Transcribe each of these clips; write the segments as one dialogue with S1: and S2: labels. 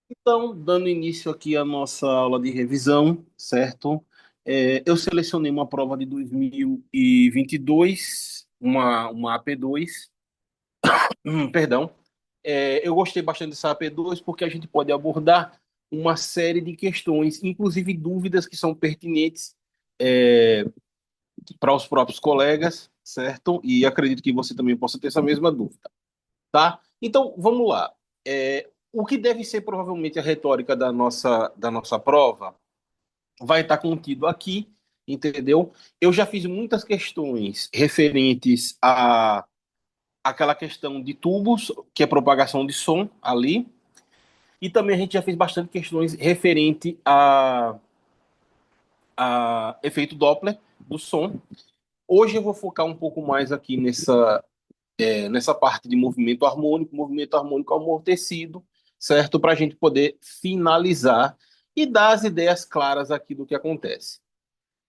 S1: Então, dando início aqui à nossa aula de revisão, certo? Eu selecionei uma prova de 2022, uma AP2, perdão. Eu gostei bastante dessa AP2 porque a gente pode abordar uma série de questões, inclusive dúvidas que são pertinentes para os próprios colegas, certo? E acredito que você também possa ter essa mesma dúvida, tá? Então, vamos lá. O que deve ser provavelmente a retórica da nossa prova vai estar contido aqui, entendeu? Eu já fiz muitas questões referentes a aquela questão de tubos, que é propagação de som ali, e também a gente já fez bastante questões referente a efeito Doppler do som. Hoje eu vou focar um pouco mais aqui nessa parte de movimento harmônico amortecido, certo? Para a gente poder finalizar e dar as ideias claras aqui do que acontece.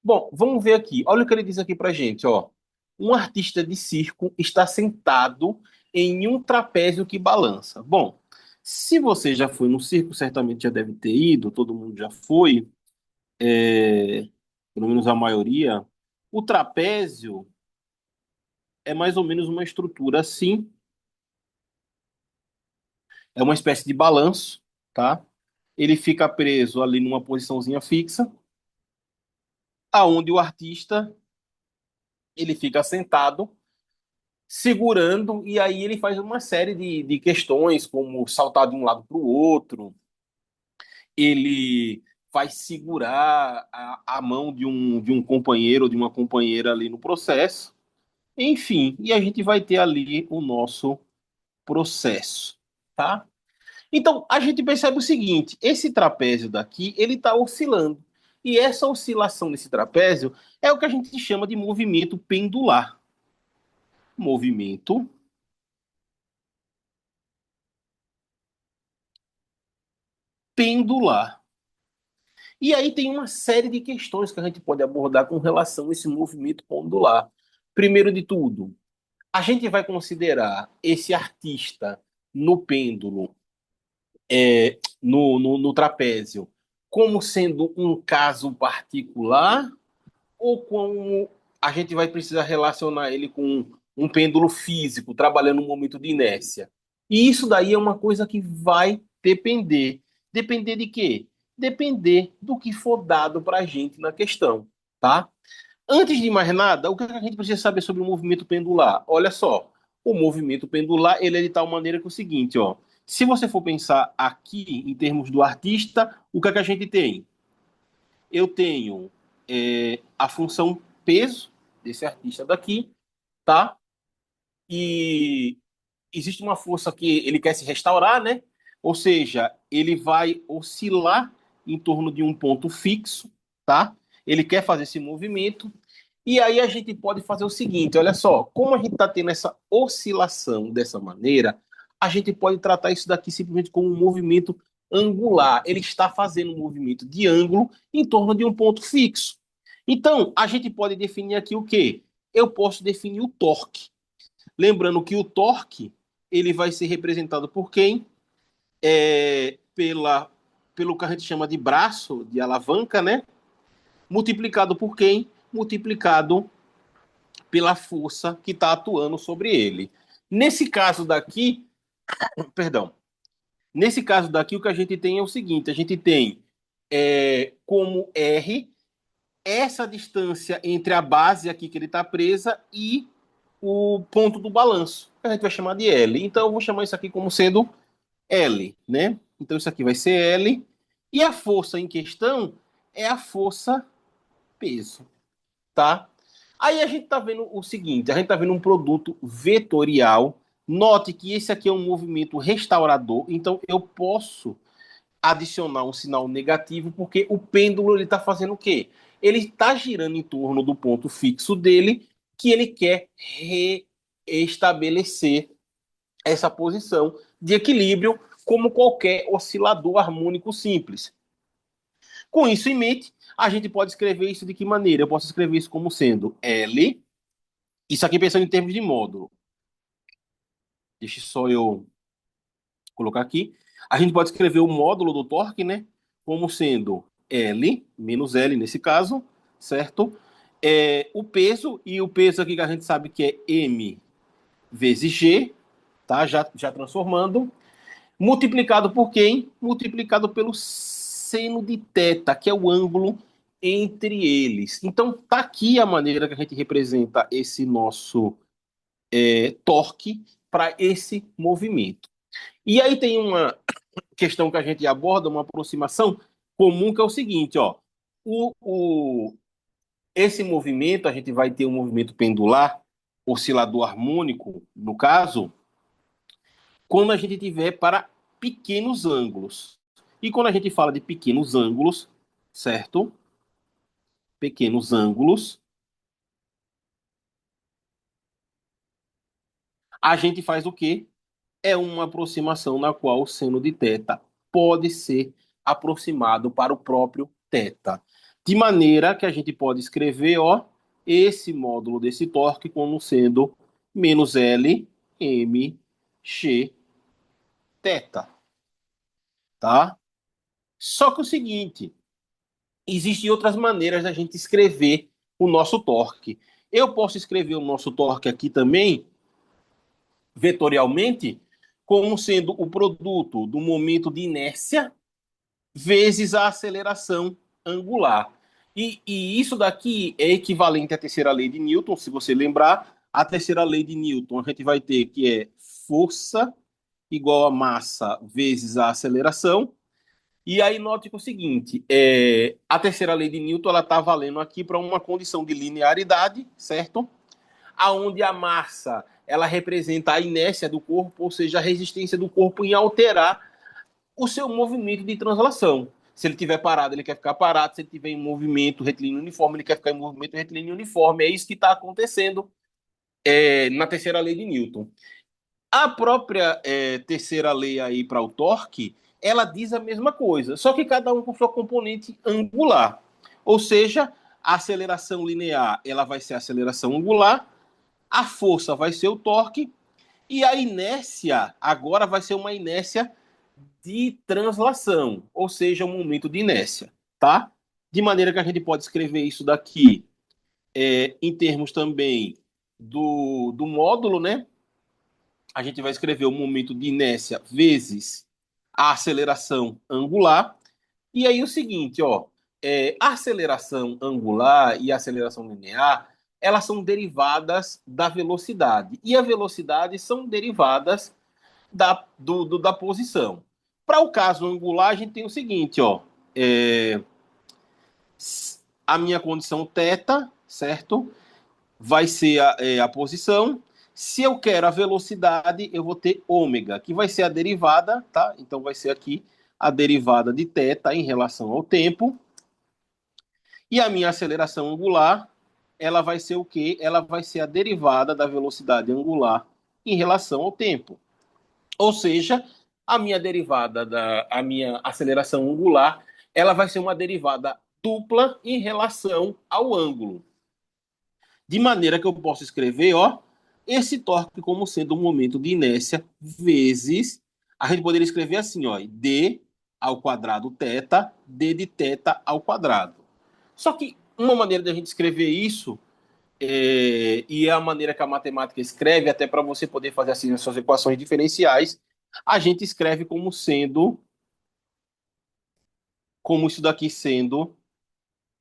S1: Bom, vamos ver aqui. Olha o que ele diz aqui pra gente, ó. Um artista de circo está sentado em um trapézio que balança. Bom, se você já foi no circo, certamente já deve ter ido, todo mundo já foi, pelo menos a maioria. O trapézio é mais ou menos uma estrutura assim, é uma espécie de balanço, tá? Ele fica preso ali numa posiçãozinha fixa, aonde o artista ele fica sentado segurando, e aí ele faz uma série de questões, como saltar de um lado para o outro, ele vai segurar a mão de um companheiro ou de uma companheira ali no processo, enfim, e a gente vai ter ali o nosso processo, tá? Então, a gente percebe o seguinte, esse trapézio daqui, ele está oscilando, e essa oscilação desse trapézio é o que a gente chama de movimento pendular. Movimento pendular. E aí tem uma série de questões que a gente pode abordar com relação a esse movimento pendular. Primeiro de tudo, a gente vai considerar esse artista no pêndulo, no trapézio, como sendo um caso particular ou como a gente vai precisar relacionar ele com um pêndulo físico, trabalhando no momento de inércia. E isso daí é uma coisa que vai depender. Depender de quê? Depender do que for dado para a gente na questão, tá? Antes de mais nada, o que a gente precisa saber sobre o movimento pendular? Olha só, o movimento pendular ele é de tal maneira que é o seguinte, ó. Se você for pensar aqui em termos do artista, o que a gente tem? Eu tenho a função peso desse artista daqui, tá? E existe uma força que ele quer se restaurar, né? Ou seja, ele vai oscilar em torno de um ponto fixo, tá? Ele quer fazer esse movimento. E aí a gente pode fazer o seguinte, olha só, como a gente está tendo essa oscilação dessa maneira, a gente pode tratar isso daqui simplesmente como um movimento angular. Ele está fazendo um movimento de ângulo em torno de um ponto fixo. Então, a gente pode definir aqui o quê? Eu posso definir o torque. Lembrando que o torque ele vai ser representado por quem? Pelo que a gente chama de braço, de alavanca, né? Multiplicado por quem? Multiplicado pela força que está atuando sobre ele. Nesse caso daqui, perdão, nesse caso daqui o que a gente tem é o seguinte, a gente tem como R essa distância entre a base aqui que ele está presa e o ponto do balanço, que a gente vai chamar de L. Então eu vou chamar isso aqui como sendo L, né? Então isso aqui vai ser L. E a força em questão é a força peso, tá? Aí a gente está vendo o seguinte, a gente está vendo um produto vetorial. Note que esse aqui é um movimento restaurador, então eu posso adicionar um sinal negativo, porque o pêndulo ele está fazendo o quê? Ele está girando em torno do ponto fixo dele, que ele quer reestabelecer essa posição de equilíbrio, como qualquer oscilador harmônico simples. Com isso em mente, a gente pode escrever isso de que maneira? Eu posso escrever isso como sendo L, isso aqui pensando em termos de módulo. Deixa só eu colocar aqui. A gente pode escrever o módulo do torque, né? Como sendo L, menos L nesse caso, certo? O peso, e o peso aqui que a gente sabe que é M vezes G, tá? Já transformando. Multiplicado por quem? Multiplicado pelo seno de θ, que é o ângulo entre eles. Então, tá aqui a maneira que a gente representa esse nosso torque para esse movimento. E aí tem uma questão que a gente aborda, uma aproximação comum, que é o seguinte, ó. O, o, esse movimento, a gente vai ter um movimento pendular, oscilador harmônico, no caso, quando a gente tiver para pequenos ângulos. E quando a gente fala de pequenos ângulos, certo? Pequenos ângulos, a gente faz o quê? É uma aproximação na qual o seno de θ pode ser aproximado para o próprio θ. De maneira que a gente pode escrever, ó, esse módulo desse torque como sendo menos L m g θ, tá? Só que o seguinte, existem outras maneiras da gente escrever o nosso torque. Eu posso escrever o nosso torque aqui também, vetorialmente, como sendo o produto do momento de inércia vezes a aceleração angular. E isso daqui é equivalente à terceira lei de Newton, se você lembrar. A terceira lei de Newton, a gente vai ter que é força igual a massa vezes a aceleração. E aí note que é o seguinte, a terceira lei de Newton ela está valendo aqui para uma condição de linearidade, certo? Aonde a massa ela representa a inércia do corpo, ou seja, a resistência do corpo em alterar o seu movimento de translação. Se ele estiver parado, ele quer ficar parado. Se ele estiver em movimento retilíneo uniforme, ele quer ficar em movimento retilíneo uniforme. É isso que está acontecendo na terceira lei de Newton. A própria terceira lei aí para o torque, ela diz a mesma coisa, só que cada um com sua componente angular. Ou seja, a aceleração linear ela vai ser a aceleração angular, a força vai ser o torque, e a inércia agora vai ser uma inércia de translação, ou seja, um momento de inércia, tá? De maneira que a gente pode escrever isso daqui em termos também do módulo, né? A gente vai escrever o momento de inércia vezes a aceleração angular. E aí o seguinte, ó, a aceleração angular e a aceleração linear, elas são derivadas da velocidade. E a velocidade são derivadas da posição. Para o caso angular, a gente tem o seguinte, ó, a minha condição θ, certo? Vai ser a posição. Se eu quero a velocidade, eu vou ter ômega, que vai ser a derivada, tá? Então vai ser aqui a derivada de θ em relação ao tempo. E a minha aceleração angular, ela vai ser o quê? Ela vai ser a derivada da velocidade angular em relação ao tempo. Ou seja, a minha derivada a minha aceleração angular, ela vai ser uma derivada dupla em relação ao ângulo. De maneira que eu posso escrever, ó, esse torque como sendo um momento de inércia vezes, a gente poderia escrever assim, ó, d ao quadrado θ, d de θ ao quadrado. Só que uma maneira de a gente escrever isso, e é a maneira que a matemática escreve, até para você poder fazer assim as suas equações diferenciais, a gente escreve como sendo, como isso daqui sendo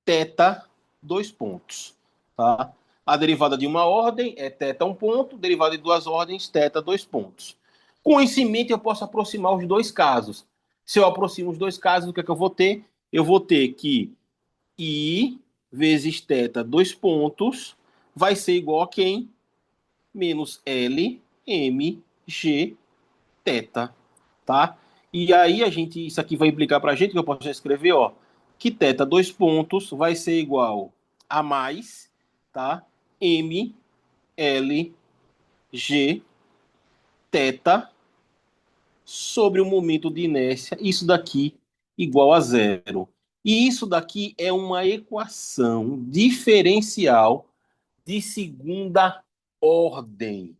S1: θ, dois pontos, tá? A derivada de uma ordem é θ um ponto, derivada de duas ordens, θ dois pontos. Com isso em mente, eu posso aproximar os dois casos. Se eu aproximo os dois casos, o que é que eu vou ter? Eu vou ter que I vezes θ dois pontos vai ser igual a quem? Menos L, M, G, θ, tá? E aí isso aqui vai implicar para a gente, que eu posso escrever, ó, que θ dois pontos vai ser igual a mais, tá? M, L, G, θ sobre o momento de inércia, isso daqui igual a zero. E isso daqui é uma equação diferencial de segunda ordem,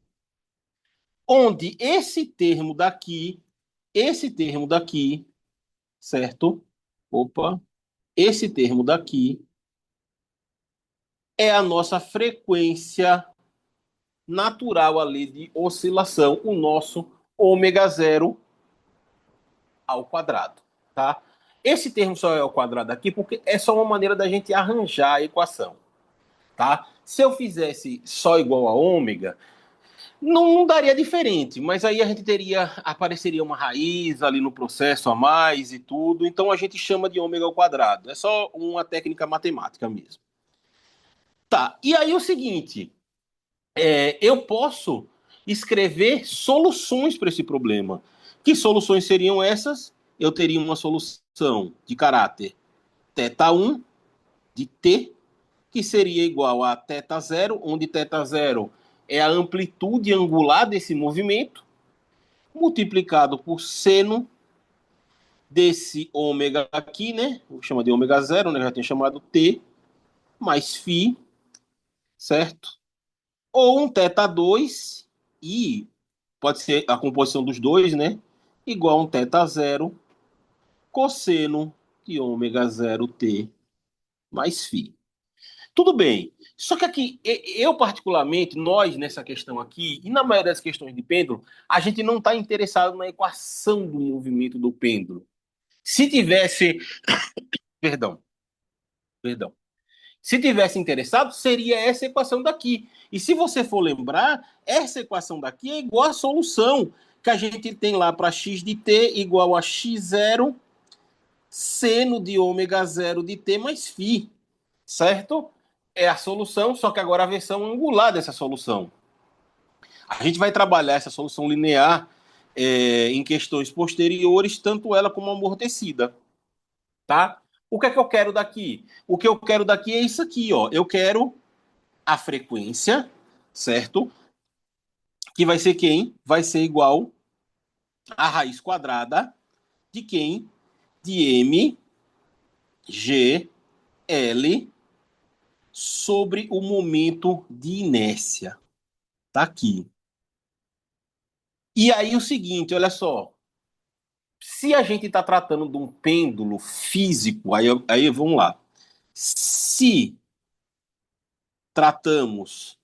S1: onde esse termo daqui esse termo daqui, certo? Opa, esse termo daqui é a nossa frequência natural ali de oscilação, o nosso ômega zero ao quadrado, tá? Esse termo só é ao quadrado aqui porque é só uma maneira da gente arranjar a equação, tá? Se eu fizesse só igual a ômega, não daria diferente, mas aí a gente teria, apareceria uma raiz ali no processo a mais e tudo, então a gente chama de ômega ao quadrado. É só uma técnica matemática mesmo. Tá, e aí o seguinte, eu posso escrever soluções para esse problema. Que soluções seriam essas? Eu teria uma solução de caráter θ1 de t, que seria igual a θ0, onde θ0 é a amplitude angular desse movimento, multiplicado por seno desse ômega aqui, né? Vou chamar de ômega zero, né? Já tinha chamado t, mais φ, certo? Ou um θ2, e pode ser a composição dos dois, né? Igual a um θ0 cosseno de ômega zero t mais φ. Tudo bem. Só que aqui, eu particularmente, nós nessa questão aqui, e na maioria das questões de pêndulo, a gente não está interessado na equação do movimento do pêndulo. Se tivesse, perdão, perdão. Se tivesse interessado, seria essa equação daqui. E se você for lembrar, essa equação daqui é igual à solução que a gente tem lá para x de t igual a x0 seno de ômega zero de t mais φ, certo? É a solução, só que agora a versão angular dessa solução. A gente vai trabalhar essa solução linear em questões posteriores, tanto ela como amortecida, tá? O que é que eu quero daqui? O que eu quero daqui é isso aqui, ó. Eu quero a frequência, certo? Que vai ser quem? Vai ser igual a raiz quadrada de quem? De m, g, l sobre o momento de inércia. Tá aqui. E aí o seguinte, olha só. Se a gente está tratando de um pêndulo físico, aí vamos lá. Se tratamos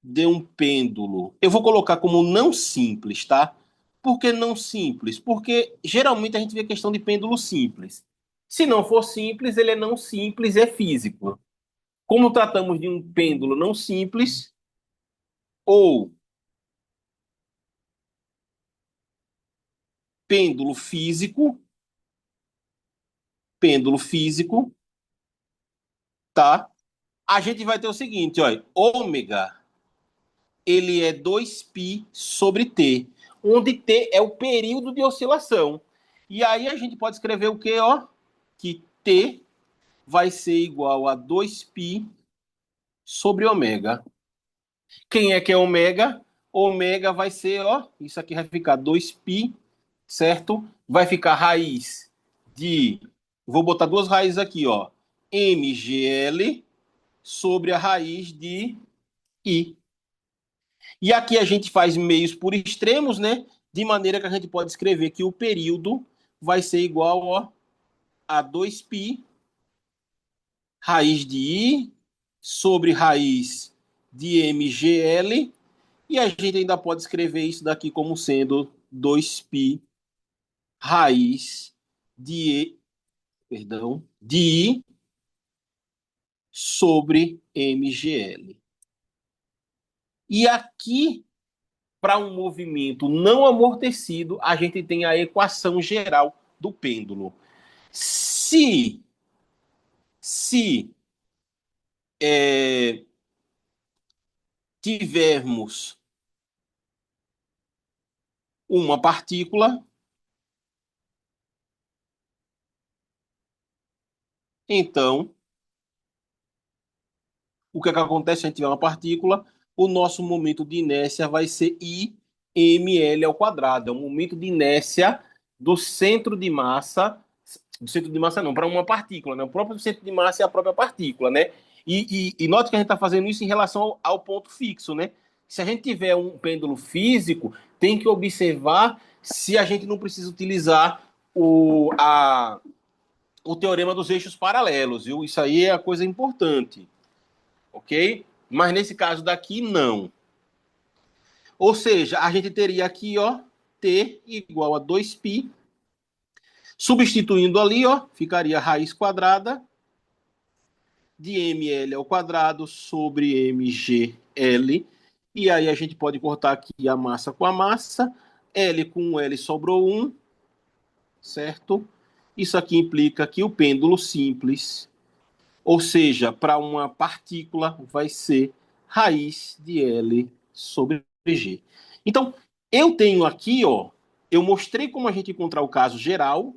S1: de um pêndulo, eu vou colocar como não simples, tá? Por que não simples? Porque geralmente a gente vê questão de pêndulo simples. Se não for simples, ele é não simples, é físico. Como tratamos de um pêndulo não simples, ou pêndulo físico, pêndulo físico, tá? A gente vai ter o seguinte, olha, ômega, ele é 2π sobre t, onde t é o período de oscilação. E aí a gente pode escrever o quê, ó? Que t vai ser igual a 2π sobre ômega. Quem é que é ômega? Ômega vai ser, ó, isso aqui vai ficar 2π, certo? Vai ficar raiz de, vou botar duas raízes aqui, ó, mgl sobre a raiz de i. E aqui a gente faz meios por extremos, né? De maneira que a gente pode escrever que o período vai ser igual, ó, a 2π raiz de i sobre raiz de mgl, e a gente ainda pode escrever isso daqui como sendo 2π raiz de, perdão, de i sobre mgl. E aqui, para um movimento não amortecido, a gente tem a equação geral do pêndulo. Se tivermos uma partícula, então o que é que acontece se a gente tiver uma partícula? O nosso momento de inércia vai ser ImL ao quadrado. É o momento de inércia do centro de massa não, para uma partícula, né? O próprio centro de massa é a própria partícula, né? E note que a gente está fazendo isso em relação ao ponto fixo, né? Se a gente tiver um pêndulo físico, tem que observar se a gente não precisa utilizar o teorema dos eixos paralelos, viu? Isso aí é a coisa importante, ok? Mas nesse caso daqui, não. Ou seja, a gente teria aqui, ó, T igual a 2π. Substituindo ali, ó, ficaria raiz quadrada de ml ao quadrado sobre mgl. E aí a gente pode cortar aqui a massa com a massa. L com L sobrou 1, certo? Isso aqui implica que o pêndulo simples, ou seja, para uma partícula, vai ser raiz de L sobre G. Então, eu tenho aqui, ó, eu mostrei como a gente encontrar o caso geral,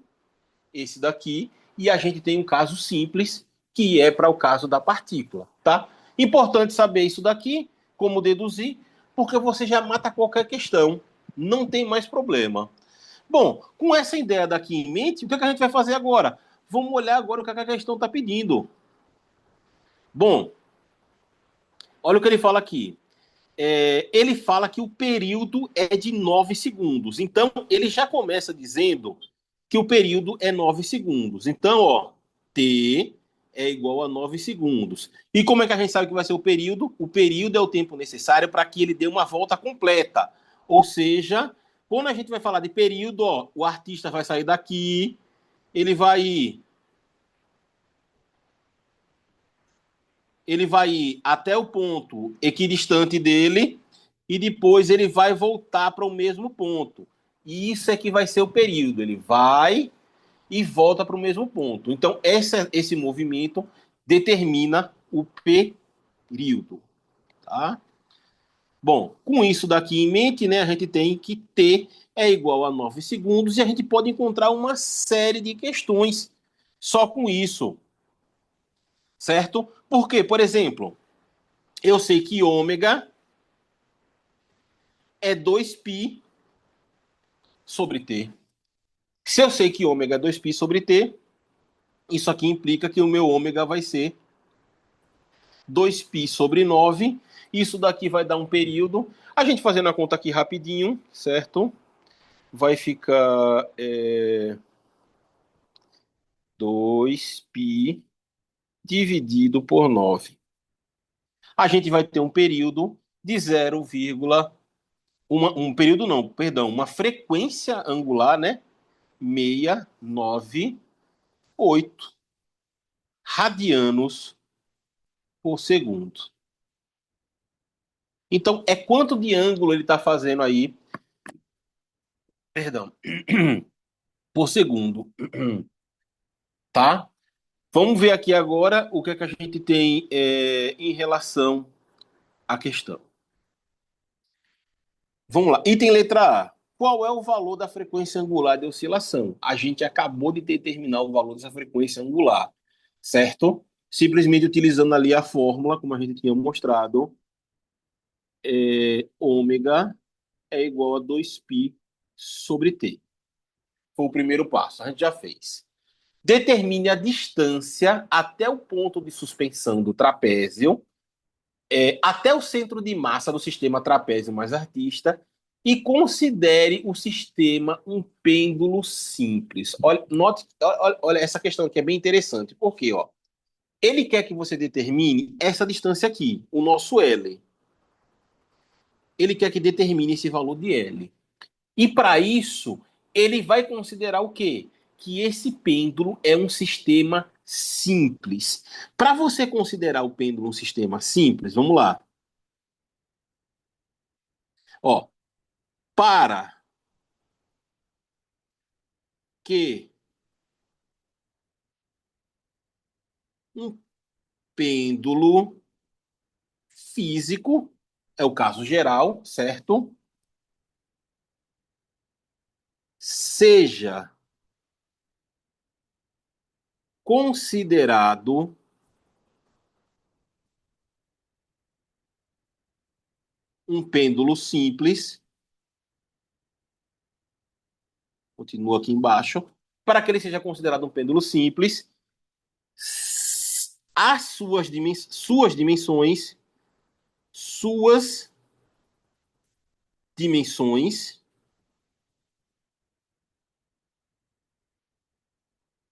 S1: esse daqui, e a gente tem um caso simples, que é para o caso da partícula, tá? Importante saber isso daqui, como deduzir, porque você já mata qualquer questão, não tem mais problema. Bom, com essa ideia daqui em mente, o que, é que a gente vai fazer agora? Vamos olhar agora o que, é que a questão está pedindo. Bom, olha o que ele fala aqui. Ele fala que o período é de 9 segundos. Então, ele já começa dizendo que o período é 9 segundos. Então, ó, T é igual a 9 segundos. E como é que a gente sabe que vai ser o período? O período é o tempo necessário para que ele dê uma volta completa. Ou seja, quando a gente vai falar de período, ó, o artista vai sair daqui, ele vai ir até o ponto equidistante dele e depois ele vai voltar para o mesmo ponto. E isso é que vai ser o período. Ele vai e volta para o mesmo ponto. Então, esse movimento determina o período. Tá? Bom, com isso daqui em mente, né, a gente tem que T é igual a 9 segundos e a gente pode encontrar uma série de questões só com isso, certo? Porque, por exemplo, eu sei que ômega é 2π sobre T. Se eu sei que ômega é 2π sobre T, isso aqui implica que o meu ômega vai ser 2π sobre 9. Isso daqui vai dar um período. A gente fazendo a conta aqui rapidinho, certo? Vai ficar 2π dividido por 9. A gente vai ter um período de 0, um período não, perdão, uma frequência angular, né? 698 radianos por segundo. Então, é quanto de ângulo ele está fazendo aí, perdão, por segundo, tá? Vamos ver aqui agora o que, é que a gente tem em relação à questão. Vamos lá. Item letra A. Qual é o valor da frequência angular de oscilação? A gente acabou de determinar o valor dessa frequência angular, certo? Simplesmente utilizando ali a fórmula, como a gente tinha mostrado, ômega é igual a 2π sobre t. Foi o primeiro passo, a gente já fez. Determine a distância até o ponto de suspensão do trapézio, até o centro de massa do sistema trapézio mais artista, e considere o sistema um pêndulo simples. Olha, note, olha essa questão aqui é bem interessante. Por quê? Ó? Ele quer que você determine essa distância aqui, o nosso L. Ele quer que determine esse valor de L. E para isso, ele vai considerar o quê? Que esse pêndulo é um sistema simples. Para você considerar o pêndulo um sistema simples, vamos lá. Ó, para que um pêndulo físico, é o caso geral, certo? Seja considerado um pêndulo simples, continua aqui embaixo, para que ele seja considerado um pêndulo simples, as suas dimensões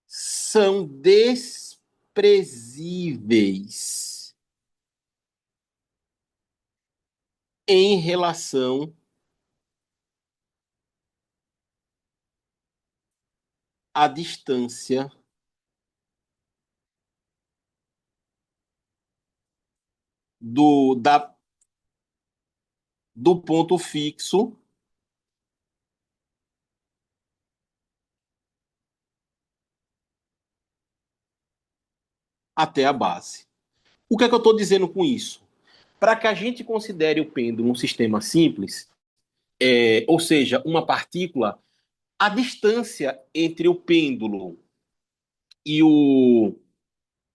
S1: são desprezíveis em relação à distância do, da, do ponto fixo até a base. O que é que eu estou dizendo com isso? Para que a gente considere o pêndulo um sistema simples, ou seja, uma partícula, a distância entre o pêndulo e o,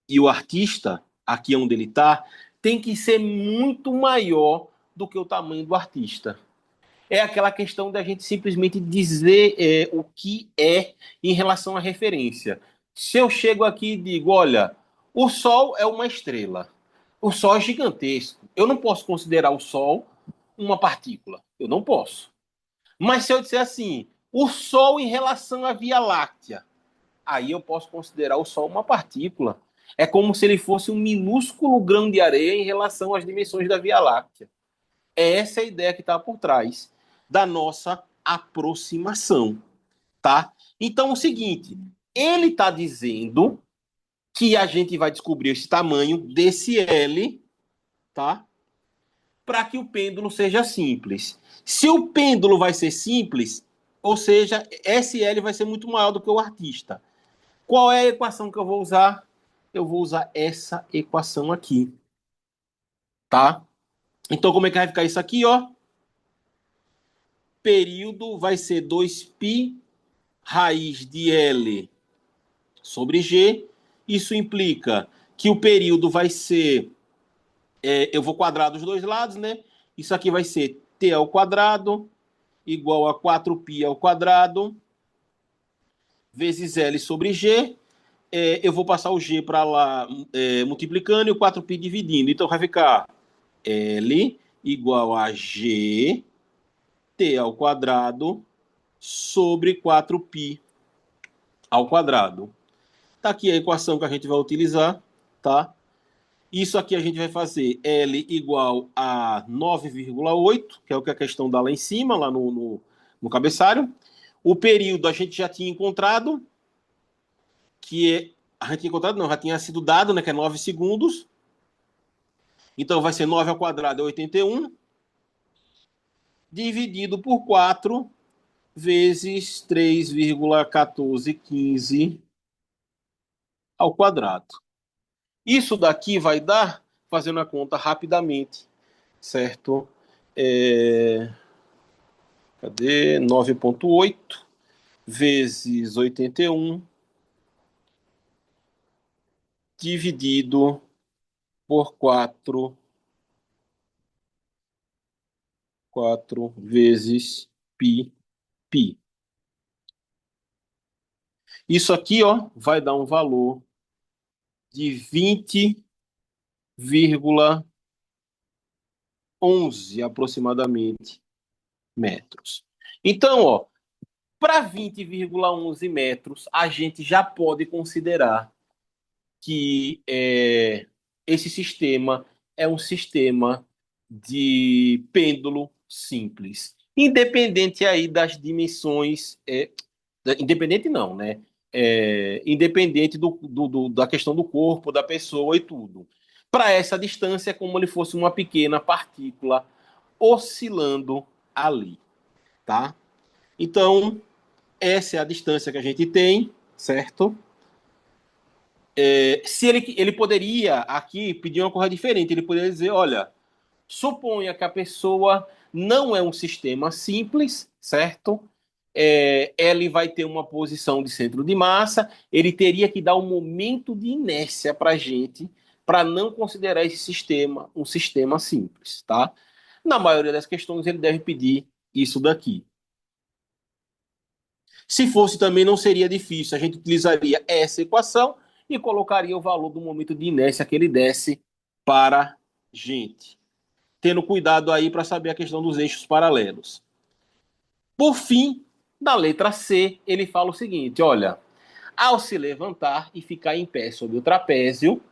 S1: e o artista, aqui onde ele está, tem que ser muito maior do que o tamanho do artista. É aquela questão da gente simplesmente dizer o que é em relação à referência. Se eu chego aqui e digo, olha, o Sol é uma estrela, o Sol é gigantesco, eu não posso considerar o Sol uma partícula, eu não posso. Mas se eu disser assim, o Sol em relação à Via Láctea, aí eu posso considerar o Sol uma partícula. É como se ele fosse um minúsculo grão de areia em relação às dimensões da Via Láctea. É essa a ideia que está por trás da nossa aproximação, tá? Então, é o seguinte, ele está dizendo que a gente vai descobrir esse tamanho desse L, tá? Para que o pêndulo seja simples. Se o pêndulo vai ser simples, ou seja, esse L vai ser muito maior do que o artista. Qual é a equação que eu vou usar? Eu vou usar essa equação aqui, tá? Então, como é que vai ficar isso aqui, ó? Período vai ser 2π raiz de L sobre G. Isso implica que o período vai ser... eu vou quadrar dos dois lados, né? Isso aqui vai ser T ao quadrado igual a 4π ao quadrado vezes L sobre G. Eu vou passar o G para lá multiplicando e o 4π dividindo. Então vai ficar L igual a G T ao quadrado sobre 4π ao quadrado. Tá aqui a equação que a gente vai utilizar, tá? Isso aqui a gente vai fazer L igual a 9,8, que é o que a questão dá lá em cima, lá no cabeçalho. O período a gente já tinha encontrado, que é... A gente tinha encontrado, não, já tinha sido dado, né, que é 9 segundos. Então vai ser 9 ao quadrado é 81, dividido por 4 vezes 3,1415 ao quadrado. Isso daqui vai dar, fazendo a conta rapidamente, certo? Cadê? 9,8 vezes 81 dividido por 4 vezes π. Isso aqui, ó, vai dar um valor de 20,11 aproximadamente metros. Então, ó, para 20,11 metros, a gente já pode considerar que esse sistema é um sistema de pêndulo simples, independente aí das dimensões, independente não, né? Independente da questão do corpo, da pessoa e tudo. Para essa distância, é como ele fosse uma pequena partícula oscilando ali, tá? Então, essa é a distância que a gente tem, certo? Se ele poderia aqui pedir uma coisa diferente, ele poderia dizer, olha, suponha que a pessoa não é um sistema simples, certo? Ele vai ter uma posição de centro de massa, ele teria que dar um momento de inércia para a gente, para não considerar esse sistema um sistema simples, tá? Na maioria das questões, ele deve pedir isso daqui. Se fosse também, não seria difícil. A gente utilizaria essa equação e colocaria o valor do momento de inércia que ele desse para a gente. Tendo cuidado aí para saber a questão dos eixos paralelos. Por fim, na letra C, ele fala o seguinte: olha, ao se levantar e ficar em pé sobre o trapézio,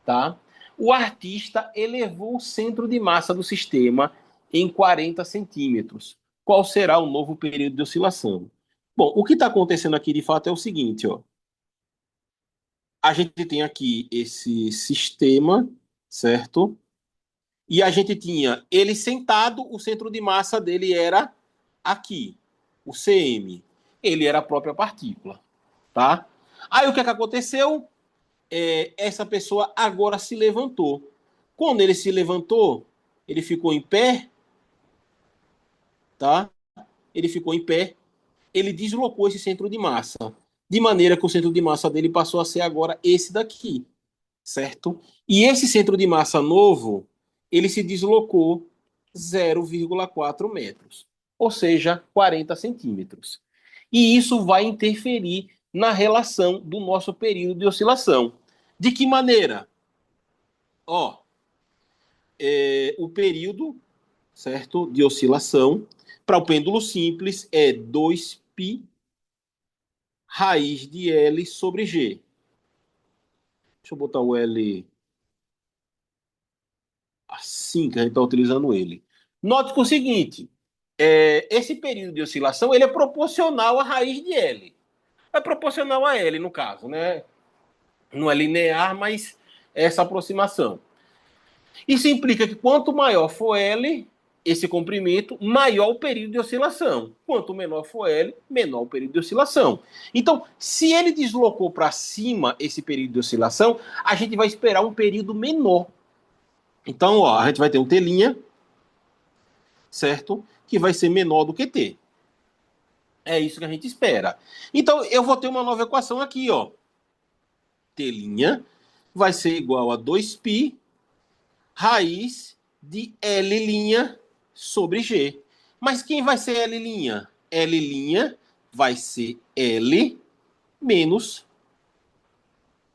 S1: tá? O artista elevou o centro de massa do sistema em 40 centímetros. Qual será o novo período de oscilação? Bom, o que está acontecendo aqui de fato é o seguinte, ó. A gente tem aqui esse sistema, certo? E a gente tinha ele sentado, o centro de massa dele era aqui, o CM. Ele era a própria partícula, tá? Aí o que é que aconteceu? Essa pessoa agora se levantou. Quando ele se levantou, ele ficou em pé, tá? Ele ficou em pé, ele deslocou esse centro de massa, de maneira que o centro de massa dele passou a ser agora esse daqui, certo? E esse centro de massa novo, ele se deslocou 0,4 metros, ou seja, 40 centímetros. E isso vai interferir na relação do nosso período de oscilação. De que maneira? Ó, o período, certo, de oscilação para o pêndulo simples é 2π raiz de L sobre G. Deixa eu botar o L assim que a gente está utilizando ele. Note que o seguinte, esse período de oscilação ele é proporcional à raiz de L. É proporcional a L, no caso, né? Não é linear, mas é essa aproximação. Isso implica que quanto maior for L, esse comprimento, maior o período de oscilação. Quanto menor for L, menor o período de oscilação. Então, se ele deslocou para cima esse período de oscilação, a gente vai esperar um período menor. Então, ó, a gente vai ter um T', certo? Que vai ser menor do que T. É isso que a gente espera. Então, eu vou ter uma nova equação aqui, ó. T' vai ser igual a 2π raiz de L' sobre G. Mas quem vai ser L'? L' vai ser L menos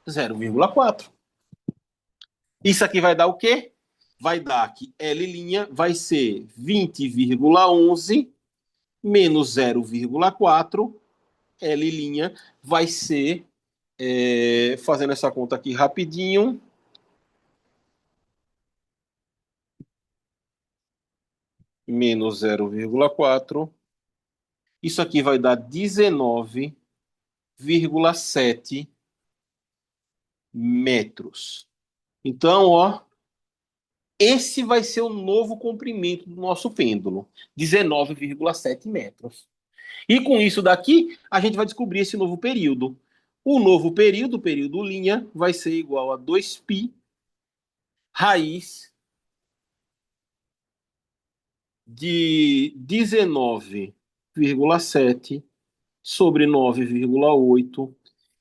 S1: 0,4. Isso aqui vai dar o quê? Vai dar que L' vai ser 20,11 menos 0,4. L' vai ser, fazendo essa conta aqui rapidinho, menos 0,4. Isso aqui vai dar 19,7 metros. Então, ó, esse vai ser o novo comprimento do nosso pêndulo, 19,7 metros. E com isso daqui, a gente vai descobrir esse novo período. O novo período, o período linha, vai ser igual a 2π raiz de 19,7 sobre 9,8.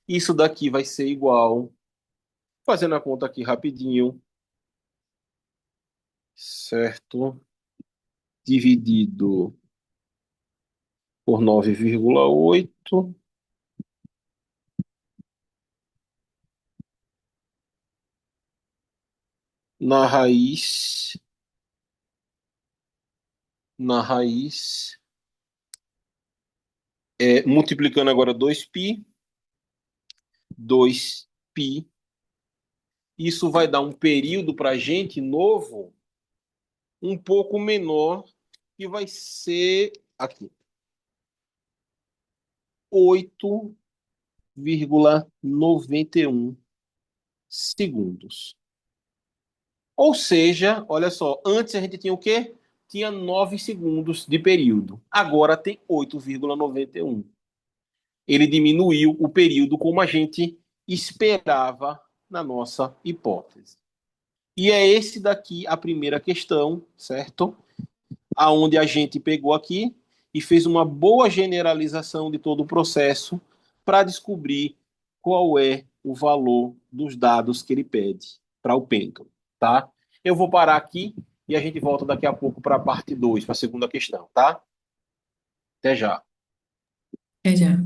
S1: Isso daqui vai ser igual, fazendo a conta aqui rapidinho, certo? Dividido por 9,8 na raiz, na raiz, multiplicando agora 2π, 2π. Isso vai dar um período para a gente novo um pouco menor, que vai ser aqui, 8,91 segundos. Ou seja, olha só, antes a gente tinha o quê? Tinha 9 segundos de período. Agora tem 8,91. Ele diminuiu o período como a gente esperava na nossa hipótese. E é esse daqui a primeira questão, certo? Aonde a gente pegou aqui e fez uma boa generalização de todo o processo para descobrir qual é o valor dos dados que ele pede para o pêndulo, tá? Eu vou parar aqui e a gente volta daqui a pouco para a parte 2, para a segunda questão, tá? Até já.
S2: É já.